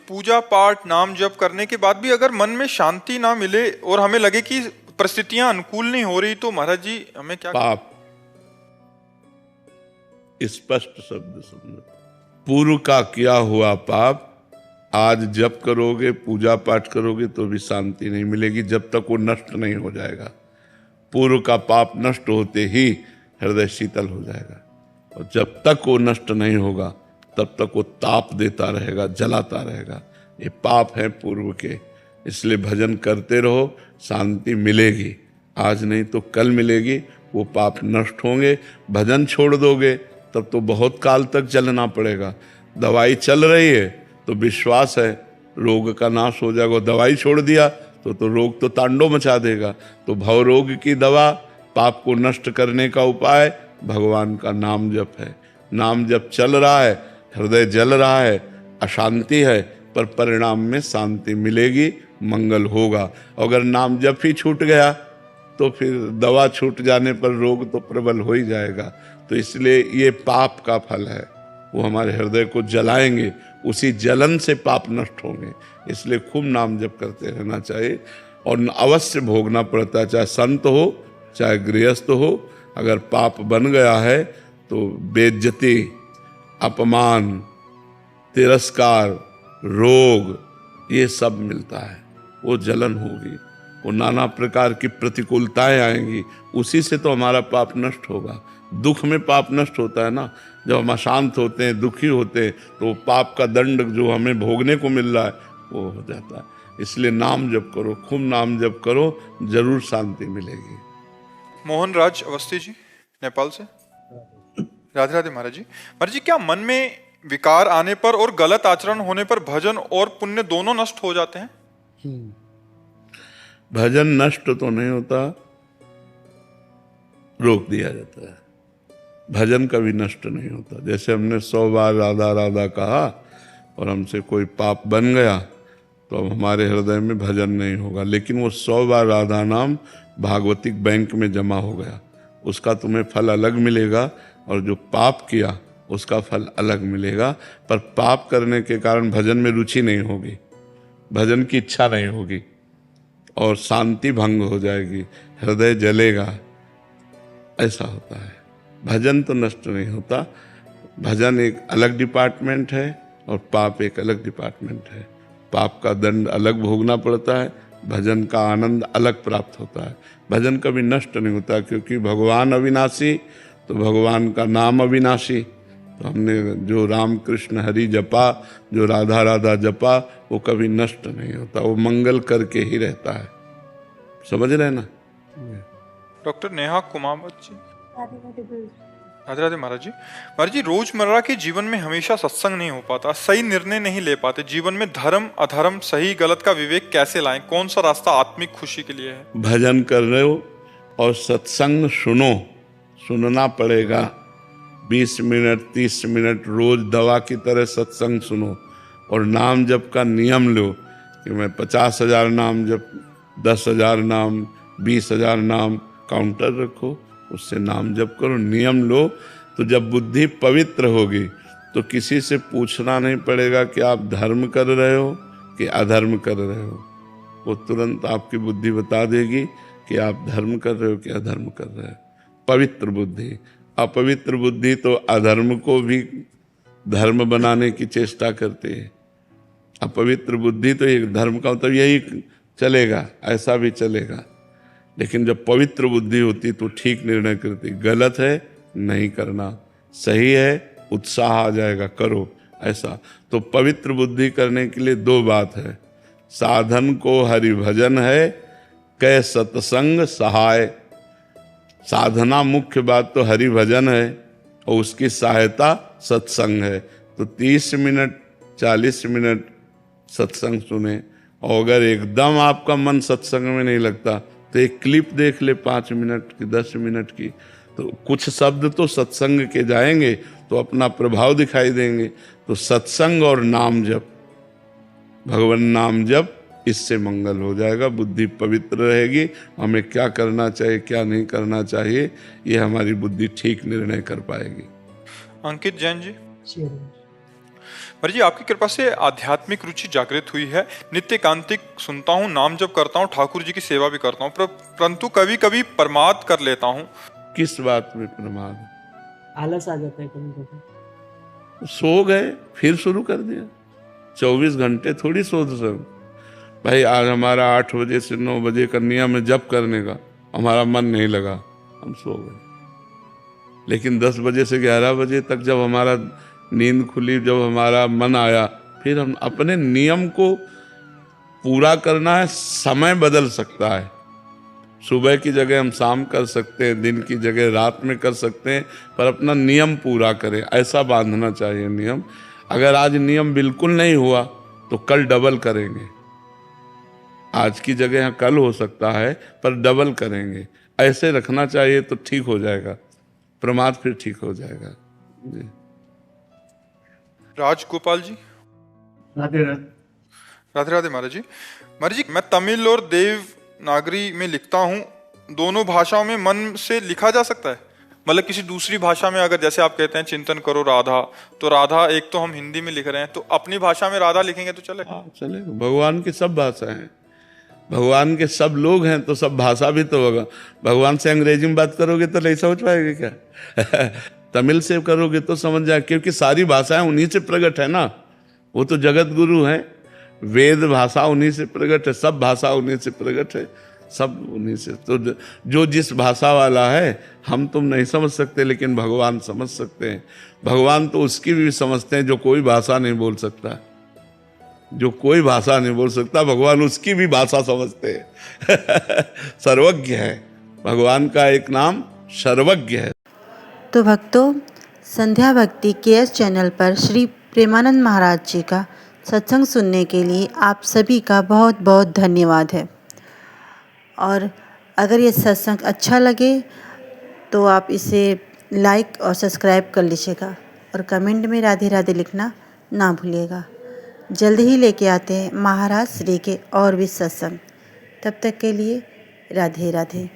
पूजा पाठ नाम जप करने के बाद भी अगर मन में शांति ना मिले और हमें लगे कि परिस्थितियां अनुकूल नहीं हो रही, तो महाराज जी हमें क्या? पाप, स्पष्ट शब्द समझो। पूर्व का किया हुआ पाप आज जप करोगे, पूजा पाठ करोगे तो भी शांति नहीं मिलेगी जब तक वो नष्ट नहीं हो जाएगा। पूर्व का पाप नष्ट होते ही हृदय शीतल हो जाएगा, और जब तक वो नष्ट नहीं होगा तब तक वो ताप देता रहेगा, जलाता रहेगा। ये पाप है पूर्व के, इसलिए भजन करते रहो, शांति मिलेगी। आज नहीं तो कल मिलेगी, वो पाप नष्ट होंगे। भजन छोड़ दोगे तब तो बहुत काल तक चलना पड़ेगा। दवाई चल रही है तो विश्वास है रोग का नाश हो जाएगा, दवाई छोड़ दिया तो रोग तो तांडव मचा देगा। तो भव रोग की दवा, पाप को नष्ट करने का उपाय भगवान का नाम जप है। नाम जप चल रहा है, हृदय जल रहा है, अशांति है, पर परिणाम में शांति मिलेगी, मंगल होगा। अगर नाम जप ही छूट गया तो फिर दवा छूट जाने पर रोग तो प्रबल हो ही जाएगा। तो इसलिए ये पाप का फल है, वो हमारे हृदय को जलाएंगे, उसी जलन से पाप नष्ट होंगे। इसलिए खूब नाम जप करते रहना चाहिए, और अवश्य भोगना पड़ता है, चाहे संत हो चाहे गृहस्थ हो। अगर पाप बन गया है तो बेइज्जती, अपमान, तिरस्कार, रोग, ये सब मिलता है। वो जलन होगी, वो नाना प्रकार की प्रतिकूलताएं आएंगी, उसी से तो हमारा पाप नष्ट होगा। दुख में पाप नष्ट होता है ना, जब हम अशांत होते हैं, दुखी होते हैं, तो पाप का दंड जो हमें भोगने को मिल रहा है वो हो जाता है। इसलिए नाम जप करो, खूब नाम जप करो, जरूर शांति मिलेगी। मोहन राज अवस्थी जी नेपाल से। राधे राधे महाराज जी। महाराज जी, क्या मन में विकार आने पर और गलत आचरण होने पर भजन और पुण्य दोनों नष्ट हो जाते हैं? भजन नष्ट तो नहीं होता, रोक दिया जाता है। भजन कभी नष्ट नहीं होता। जैसे हमने 100 बार राधा राधा कहा और हमसे कोई पाप बन गया तो अब हमारे हृदय में भजन नहीं होगा, लेकिन वो 100 बार राधा नाम भागवतिक बैंक में जमा हो गया, उसका तुम्हें फल अलग मिलेगा, और जो पाप किया उसका फल अलग मिलेगा। पर पाप करने के कारण भजन में रुचि नहीं होगी, भजन की इच्छा नहीं होगी, और शांति भंग हो जाएगी, हृदय जलेगा, ऐसा होता है। भजन तो नष्ट नहीं होता। भजन एक अलग डिपार्टमेंट है और पाप एक अलग डिपार्टमेंट है। पाप का दंड अलग भोगना पड़ता है, भजन का आनंद अलग प्राप्त होता है। भजन कभी नष्ट नहीं होता, क्योंकि भगवान अविनाशी तो भगवान का नाम अविनाशी। तो हमने जो राम कृष्ण हरि जपा, जो राधा राधा जपा, वो कभी नष्ट नहीं होता, वो मंगल करके ही रहता है। समझ रहे ना? डॉक्टर नेहा कुमावत जी। राधे राधे महाराज जी। महाराज जी, रोजमर्रा के जीवन में हमेशा सत्संग नहीं हो पाता, सही निर्णय नहीं ले पाते, जीवन में धर्म अधर्म सही गलत का विवेक कैसे लाएं? कौन सा रास्ता आत्मिक खुशी के लिए है? भजन कर रहे हो और सत्संग सुनो, सुनना पड़ेगा। 20 मिनट 30 मिनट रोज दवा की तरह सत्संग सुनो, और नाम जप का नियम लो कि मैं 50,000 नाम जप, 10,000 नाम, 20,000 नाम काउंटर रखो, उससे नाम जप करो, नियम लो। तो जब बुद्धि पवित्र होगी तो किसी से पूछना नहीं पड़ेगा कि आप धर्म कर रहे हो कि अधर्म कर रहे हो। वो तुरंत आपकी बुद्धि बता देगी कि आप धर्म कर रहे हो कि अधर्म कर रहे हो। पवित्र बुद्धि। अपवित्र बुद्धि तो अधर्म को भी धर्म बनाने की चेष्टा करती है। अपवित्र बुद्धि तो एक धर्म का मतलब यही चलेगा, ऐसा भी चलेगा। लेकिन जब पवित्र बुद्धि होती तो ठीक निर्णय करती, गलत है नहीं करना, सही है उत्साह आ जाएगा, करो ऐसा। तो पवित्र बुद्धि करने के लिए 2 बात है, साधन को हरि भजन है, कै सत्संग सहाय। साधना मुख्य बात तो हरि भजन है और उसकी सहायता सत्संग है। तो 30 मिनट 40 मिनट सत्संग सुने, और अगर एकदम आपका मन सत्संग में नहीं लगता तो एक क्लिप देख ले 5 मिनट की 10 मिनट की, तो कुछ शब्द तो सत्संग के जाएंगे तो अपना प्रभाव दिखाई देंगे। तो सत्संग और नाम जप, भगवान नाम जप, इससे मंगल हो जाएगा, बुद्धि पवित्र रहेगी। हमें क्या करना चाहिए क्या नहीं करना चाहिए ये हमारी बुद्धि ठीक निर्णय कर पाएगी। अंकित जैन जी। महाराज जी आपकी कृपा से आध्यात्मिक रुचि जागृत हुई है। नित्य एकांतिक सुनता हूँ, नाम जप करता हूँ, ठाकुर जी की सेवा भी करता हूँ, परंतु कभी कभी प्रमाद कर लेता हूँ। किस बात में प्रमाद? आलस आ जाता है कभी कभी। सो गए फिर शुरू कर दिया। 24 घंटे थोड़ी सो सब। भाई आज हमारा 8 बजे से 9 बजे का नियम है जप करने का, हमारा मन नहीं लगा, हम सो गए। लेकिन 10 बजे से 11 बजे तक जब हमारा नींद खुली, जब हमारा मन आया, फिर हम अपने नियम को पूरा करना है। समय बदल सकता है, सुबह की जगह हम शाम कर सकते हैं, दिन की जगह रात में कर सकते हैं, पर अपना नियम पूरा करें, ऐसा बांधना चाहिए नियम। अगर आज नियम बिल्कुल नहीं हुआ तो कल डबल करेंगे। आज की जगह कल हो सकता है पर डबल करेंगे, ऐसे रखना चाहिए तो ठीक हो जाएगा, प्रमाद फिर ठीक हो जाएगा जी। राजगोपाल जी। राधे राधे। राधे राधे महाराज जी। महाराज जी मैं तमिल और देवनागरी में लिखता हूँ, दोनों भाषाओं में मन से लिखा जा सकता है? मतलब किसी दूसरी भाषा में अगर जैसे आप कहते हैं चिंतन करो राधा, तो राधा एक तो हम हिंदी में लिख रहे हैं, तो अपनी भाषा में राधा लिखेंगे तो चलेगा? हाँ चलेगा। भगवान की सब भाषाएं हैं, भगवान के सब लोग हैं, तो सब भाषा भी तो होगा। भगवान से अंग्रेजी में बात करोगे तो नहीं समझ पाएंगे क्या? तमिल से करोगे तो समझ जाए, क्योंकि सारी भाषाएं उन्हीं से प्रकट है ना। वो तो जगत गुरु हैं, वेद भाषा उन्हीं से प्रकट है, सब भाषा उन्हीं से प्रकट है, सब उन्हीं से। तो जो जिस भाषा वाला है हम तुम नहीं समझ सकते, लेकिन भगवान समझ सकते हैं। भगवान तो उसकी भी समझते हैं जो कोई भाषा नहीं बोल सकता, जो कोई भाषा नहीं बोल सकता, भगवान उसकी भी भाषा समझते हैं। सर्वज्ञ है भगवान का एक नाम, सर्वज्ञ है। तो भक्तों, संध्या भक्ति केएस चैनल पर श्री प्रेमानंद महाराज जी का सत्संग सुनने के लिए आप सभी का बहुत बहुत धन्यवाद है। और अगर ये सत्संग अच्छा लगे तो आप इसे लाइक और सब्सक्राइब कर लीजिएगा, और कमेंट में राधे राधे लिखना ना भूलिएगा। जल्द ही लेके आते हैं महाराज श्री के और भी सत्संग। तब तक के लिए राधे राधे।